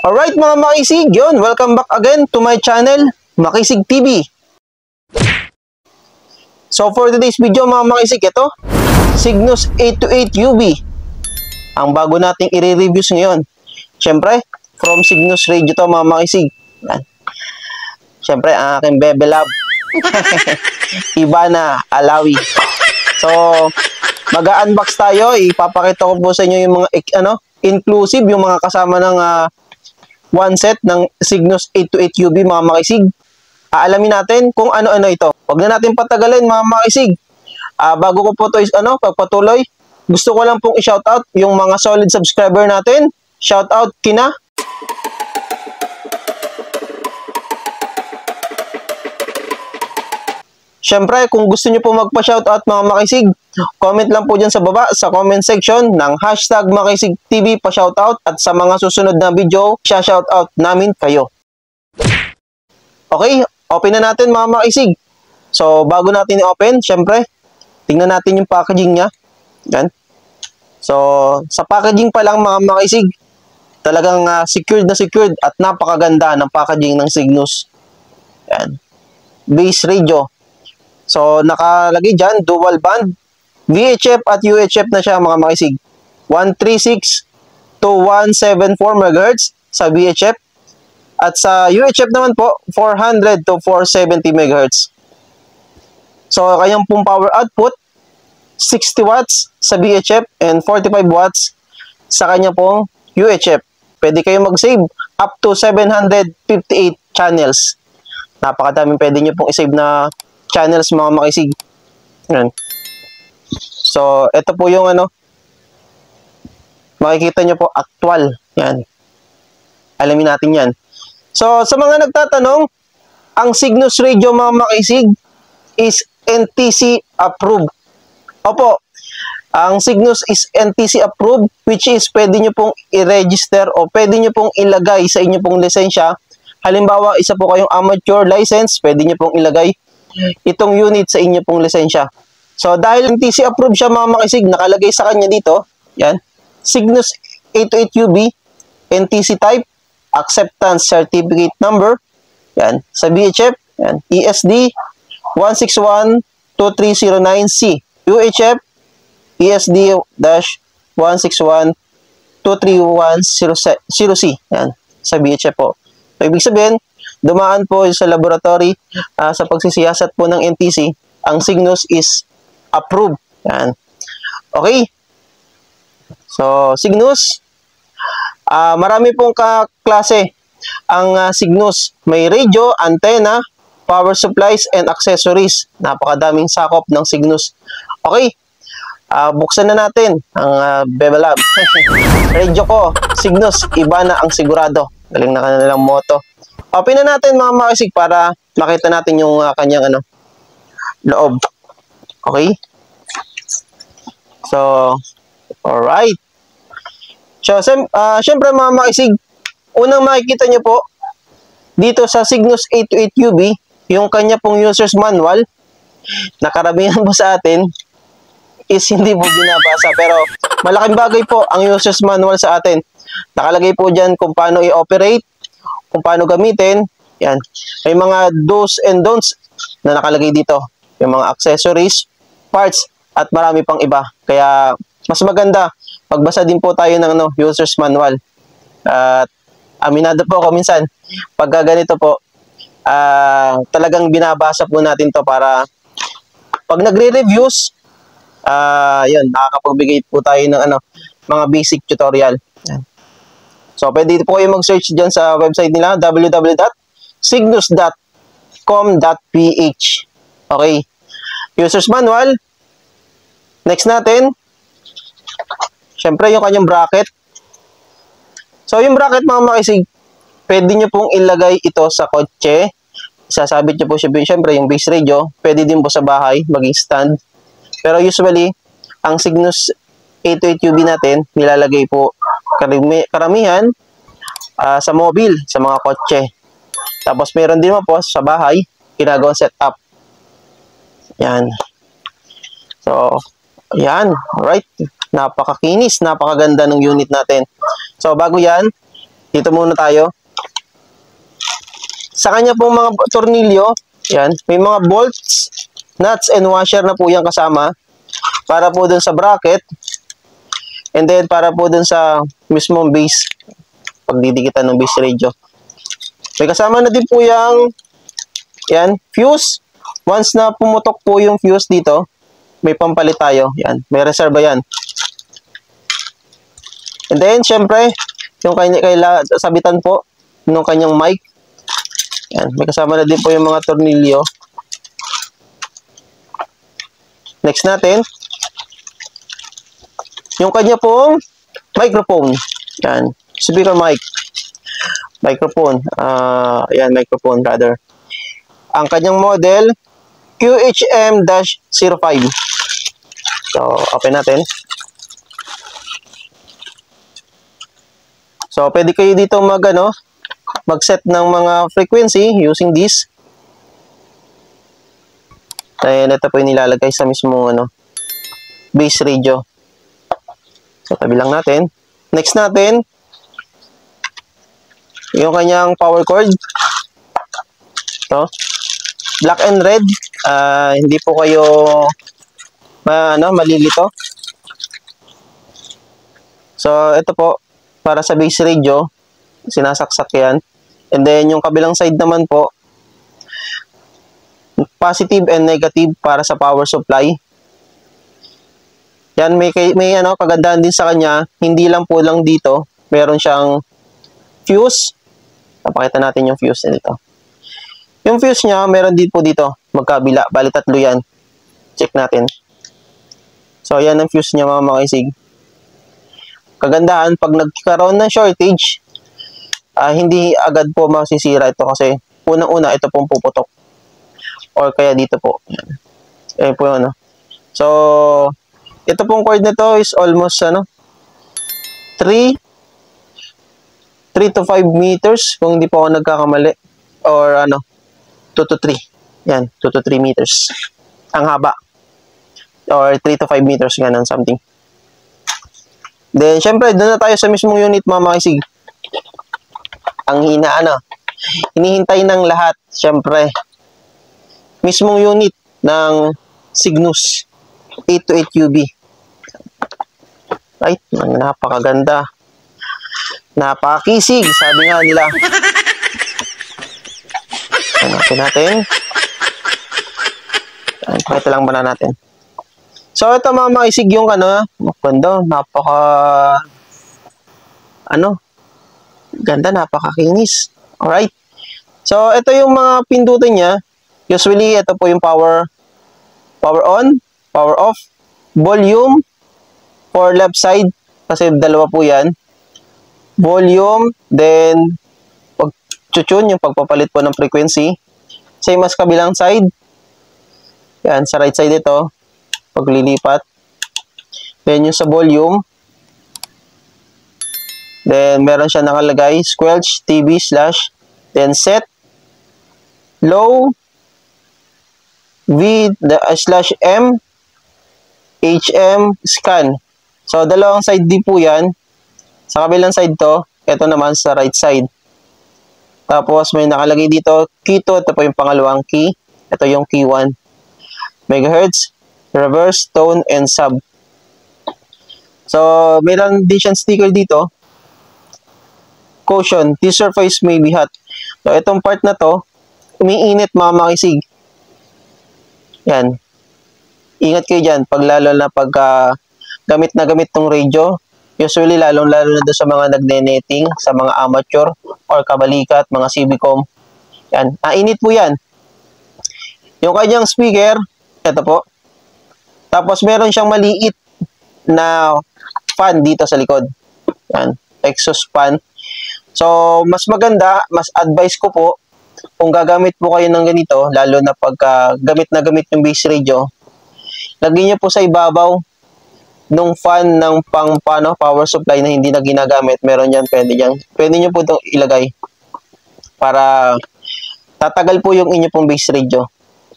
Alright mga makisig, yun, welcome back again to my channel, Makisig TV. So for today's video mga makisig, ito, Cygnus 828UV. Ang bago nating i-reviews ngayon. Siyempre, from Cygnus Radio to mga makisig. Siyempre, ang aking Bebe Love. Ivana Alawi. So, mag-unbox tayo. Ipapakita ko po sa inyo yung mga, inclusive, yung mga kasama ng one set ng Cygnus 828UV mga makisig. Aalamin natin kung ano-ano ito. Huwag na natin patagalin mga makisig. Bago ko po ito pagpatuloy, gusto ko lang pong i-shoutout yung mga solid subscriber natin. Shoutout kina Siyempre, kung gusto nyo po magpa-shoutout mga makisig, comment lang po dyan sa baba sa comment section ng hashtag MakisigTV pa-shoutout at sa mga susunod na video, shoutout namin kayo. Okay, open na natin mga makisig. So, bago natin i-open, siyempre, tingnan natin yung packaging niya. Yan. So, sa packaging pa lang mga makisig, talagang secured na secured at napakaganda ng packaging ng Cygnus. Yan. Base radio. So, nakalagay dyan, dual band, VHF at UHF na siya mga makisig. 136 to 174 MHz sa VHF. At sa UHF naman po, 400 to 470 MHz. So, kanyang pong power output, 60 watts sa VHF and 45 watts sa kanya pong UHF. Pwede kayo mag-save up to 758 channels. Napakadaming pwede nyo pong i-save na channels mga makisig. Yan. So, ito po yung makikita nyo po, actual. Yan. Alamin natin yan. So, sa mga nagtatanong, ang Cygnus Radio mga makisig is NTC approved. Opo, ang Cygnus is NTC approved, which is pwede nyo pong i-register o pwede nyo pong ilagay sa inyo pong lisensya. Halimbawa, isa po kayong amateur license, pwede nyo pong ilagay itong unit sa inyo pong lisensya. So, dahil NTC approved siya mga makisig, nakalagay sa kanya dito, yan, Cygnus 828UV, NTC type, acceptance certificate number, yan, sa VHF, yan, ESD 1612309C, UHF, ESD-1612310C, yan, sa VHF po. So, ibig sabihin, dumaan po sa laboratory sa pagsisiyasat po ng NTC, ang Cygnus is approved. Yan. Okay. So, Cygnus, marami pong klase ang Cygnus. May radio, antenna, power supplies, and accessories. Napakadaming sakop ng Cygnus. Okay. Buksan na natin ang Bebe Lab. Radio ko, Cygnus, iba na ang sigurado. Galing na kanilang motto. Open na natin mga makisig para makita natin yung kanyang loob. Okay? So, alright. So, syempre mga makisig, unang makikita nyo po, dito sa Cygnus 828UV, yung kanya pong user's manual, na karamihan po sa atin, is hindi po binabasa. Pero, malaking bagay po ang user's manual sa atin. Nakalagay po dyan kung paano i-operate, kung paano gamitin. Yan. May mga do's and don'ts na nakalagay dito. Yung mga accessories, parts, at marami pang iba. Kaya, mas maganda, magbasa din po tayo ng user's manual. At, aminado po ako minsan, pagka ganito po, talagang binabasa po natin to para, pag nagre-reviews, yan, nakakapagbigay po tayo ng mga basic tutorial. Yan. So, pwede po kayo mag-search dyan sa website nila, www.cygnus.com.ph. Okay. User's manual. Next natin, syempre yung kanyang bracket. So, yung bracket mga makisig, pwede nyo pong ilagay ito sa kotse. Sasabit nyo po syempre yung base radio. Pwede din po sa bahay, maging stand. Pero usually, ang Cygnus 828UV natin, nilalagay po karamihan sa mobile, sa mga kotse. Tapos meron din po sa bahay, ginagawang setup. Yan. So, Yan, alright. Napakakinis, napakaganda ng unit natin. So, bago yan, Dito muna tayo. Sa kanya pong mga tornilyo, yan, may mga bolts, nuts, and washer na po yan kasama. Para po dun sa bracket. And then, para po dun sa mismong base. Pagdidikitan ng base radio. May kasama na din po yung, yan, fuse. Once na pumutok po yung fuse dito, may pampalit tayo. Yan, may reserva yan. And then, syempre, yung sabitan po ng kanyang mic. Yan, may kasama na din po yung mga tornilyo. Next natin, yung kanya pong microphone. Yan, speaker mic. Microphone. Yan, microphone rather. Ang kanyang model, QHM-05. So, open natin. So, pwede kayo dito mag-set ng mga frequency using this. And ito po yung nilalagay sa mismo base radio. So, tabi lang natin. Next natin, yung kanyang power cord. Ito. Black and red. Hindi po kayo malilito. So, ito po, para sa base radio, sinasaksak yan. And then, yung kabilang side naman po, positive and negative para sa power supply. Yan, may kagandahan din sa kanya. Hindi lang po dito. Meron siyang fuse. Napakita natin yung fuse nito. Yung fuse niya, meron din po dito. Magkabila. Bali, 3 yan. Check natin. So, yan ang fuse niya, mga kaisig. Kagandahan, pag nagkaroon ng shortage, hindi agad po masisira ito kasi unang-una, ito pong puputok. Or kaya dito po. Yan. Ayan po yun. So, ito pong cord nito is almost 3 to 5 meters kung hindi po ako nagkakamali. Or 2 to 3. Yan, 2 to 3 meters. Ang haba. Or 3 to 5 meters, ganun, something. Then, syempre, doon na tayo sa mismong unit, mga makisig. Ang hinihintay ng lahat, syempre, mismong unit ng Cygnus 828UB. Right? Napakaganda. Napakisig, sabi nga nila. Hanapin natin. Ito lang muna natin. So, ito mga makisig yung ganda, ganda, napakakinis. Alright. So, ito yung mga pindutan niya. Usually, ito po yung power on, power off, volume for left side, kasi dalawa po yan. Volume, then, pag-tune, yung pagpapalit po ng frequency. Same as kabilang side. Yan, sa right side ito. Paglilipat. Then, yung sa volume. Then, meron siya nakalagay, squelch, TV, slash. Then, set. Low. V/M. HM. Scan. So, dalawang side din po yan. Sa kabilang side to, ito naman sa right side. Tapos, may nakalagay dito, key 2. Ito po yung pangalawang key. Ito yung key 1. Megahertz. Reverse, tone, and sub. So, mayroon din siyang sticker dito. Caution, this surface may be hot. So, itong part na to, umiinit, mga makisig. Yan. Ingat kayo dyan, lalo na pag gamit na gamit tong radio. Usually, lalo na doon sa mga nagne-netting, sa mga amateur, or kabalikat, mga Civicom. Yan. Init po yan. Yung kanyang speaker, ito po. Tapos, meron siyang maliit na fan dito sa likod. Yan. Exhaust fan. So, mas maganda, mas advice ko po, kung gagamit po kayo ng ganito, lalo na pagka gamit na gamit yung base radio, lagyan nyo po sa ibabaw nung fan ng power supply na hindi na ginagamit. Meron yan, pwede yan. Pwede nyo po itong ilagay para tatagal po yung inyo pong base radio.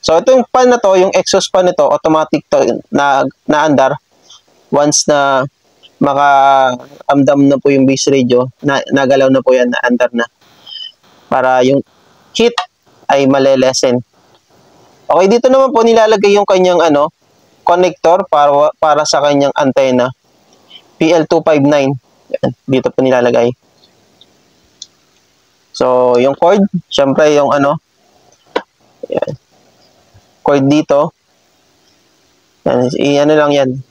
So, ito yung fan na to, yung exhaust fan nito, automatic to na andar. Once na makaamdam na po yung base radio, nagalaw na po yan, na-under na. Para yung heat ay malelesen. Okay, dito naman po nilalagay yung kanyang connector para sa kanyang antenna. PL259. Yan, dito po nilalagay. So, yung cord, syempre yung yan. Cord dito. Yan, lang yan.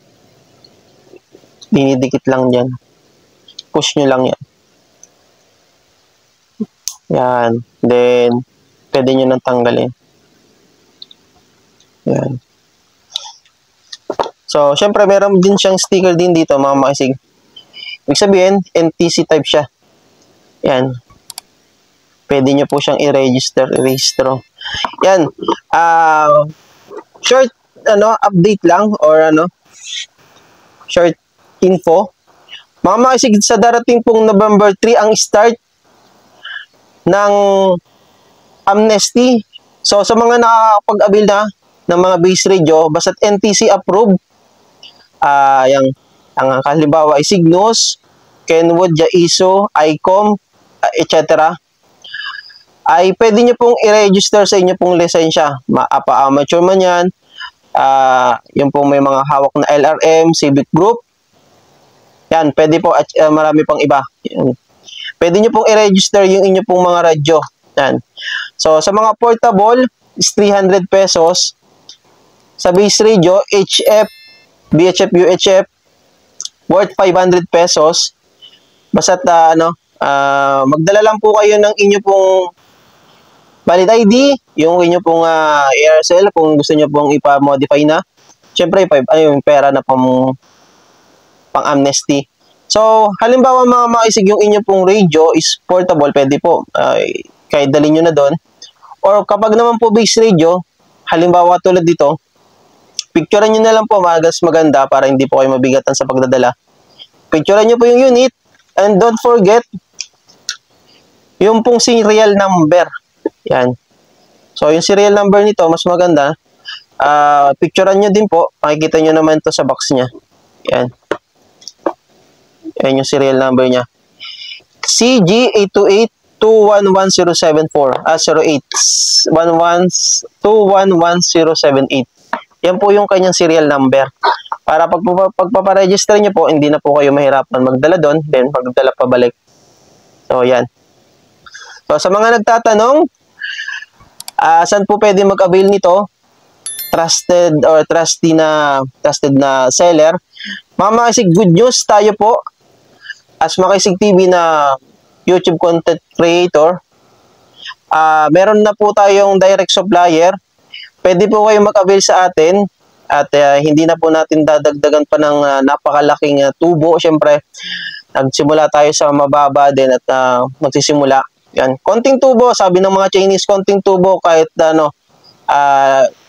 Dinidikit lang dyan. Push nyo lang yan. Yan. Then, pwede nyo nang tanggalin. Yan. So, syempre, meron din siyang sticker din dito, mga makisig. Ibig sabihin, NTC type siya. Yan. Pwede nyo po siyang i-register, i-registro. Yan. Short, update lang, or short info. Mga makisig, sa darating pong November 3 ang start ng amnesty. So, sa mga nakakapag-avail na ng mga base radio, basta't NTC approved, ang halimbawa ay Cygnus, Kenwood, Yaiso, ICOM, etc., ay pwede nyo pong i-register sa inyo pong lisensya. Amateur man yan, yung pong may mga hawak na LRM, Civic Group, yan, pwede po, at marami pang iba. Yan. Pwede nyo pong i-register yung inyo pong mga radyo. Yan. So, sa mga portable, is 300 pesos. Sa base radio, HF, BHF, UHF, worth 500 pesos. Basta't, magdala lang po kayo ng inyo pong valid ID, yung inyo pong ARSL, kung gusto nyo pong ipa-modify na. Siyempre, yung pera na pang-amnesty. So, halimbawa mga makisig, yung inyo pong radio is portable, pwede po. Kahit dalhin nyo na doon. Or kapag naman po base radio, halimbawa tulad dito, picturean nyo na lang po, mas maganda para hindi po kayo mabigatan sa pagdadala. Picturean nyo po yung unit, and don't forget, yung pong serial number. Yan. So, yung serial number nito, mas maganda. Picturean nyo din po, makikita nyo naman to sa box nya. Yan. Yan yung serial number niya. CG828211074. 0811211078. Yan po yung kanyang serial number. Para pagpaparegister niyo po, hindi na po kayo mahirapan magdala doon, then magdala pabalik. So, yan. So, sa mga nagtatanong, saan po pwede mag-avail nito? Trusted or trusted na seller. Mga makisig, good news tayo po. As Makisig TV na YouTube content creator, meron na po tayong direct supplier. Pwede po kayo mag-avail sa atin at hindi na po natin dadagdagan pa ng napakalaking tubo. Siyempre, nagsimula tayo sa mababa din at magsisimula. Yan. Konting tubo, sabi ng mga Chinese, konting tubo kahit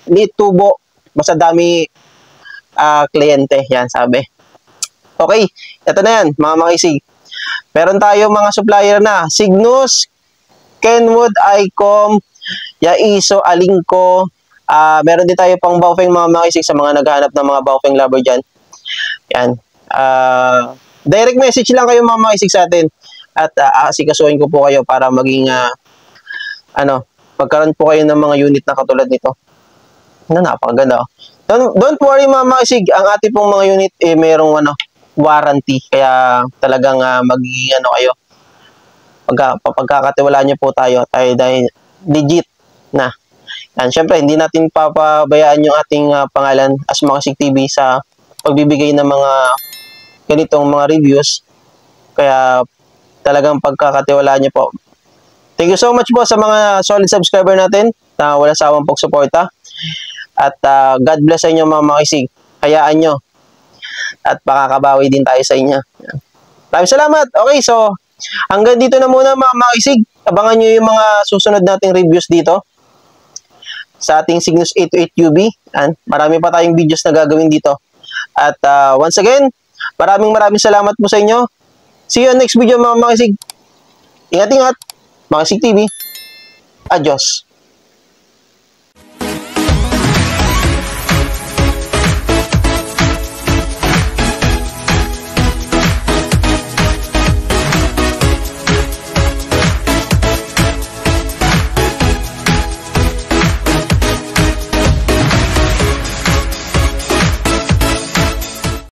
liit tubo, basta dami kliyente. Yan, sabi. Okay, ito na yan, mga makisig. Meron tayo mga supplier na. Cygnus, Kenwood, ICOM, Yaiso, Alingco. Meron din tayo pang Baofeng, mga makisig, sa mga naghahanap ng mga Baofeng lover dyan. Yan. Direct message lang kayo, mga makisig, sa atin. At asikasuhin ko po kayo para maging, pagkaroon po kayo ng mga unit na katulad nito. Napakaganda. Don't worry, mga makisig. Ang ating pong mga unit, mayroong warranty, kaya talagang magiging kayo, pagkakatiwalaan nyo po tayo dahil legit na. Yan, syempre hindi natin papabayaan yung ating pangalan as Makisig TV sa pagbibigay ng mga ganitong mga reviews, kaya talagang pagkakatiwalaan nyo po. Thank you so much po sa mga solid subscriber natin na walang sawang pagsuporta, at God bless sa inyo, mga makisig. Hayaan nyo at makakabawi din tayo sa inyo. Maraming salamat. Okay, so hanggang dito na muna, mga makisig. Abangan nyo yung mga susunod nating reviews dito sa ating Cygnus 828UB. And marami pa tayong videos na gagawin dito. At once again, maraming salamat po sa inyo. See you on next video, mga makisig. Ingat-ingat. Makisig TV. Adios.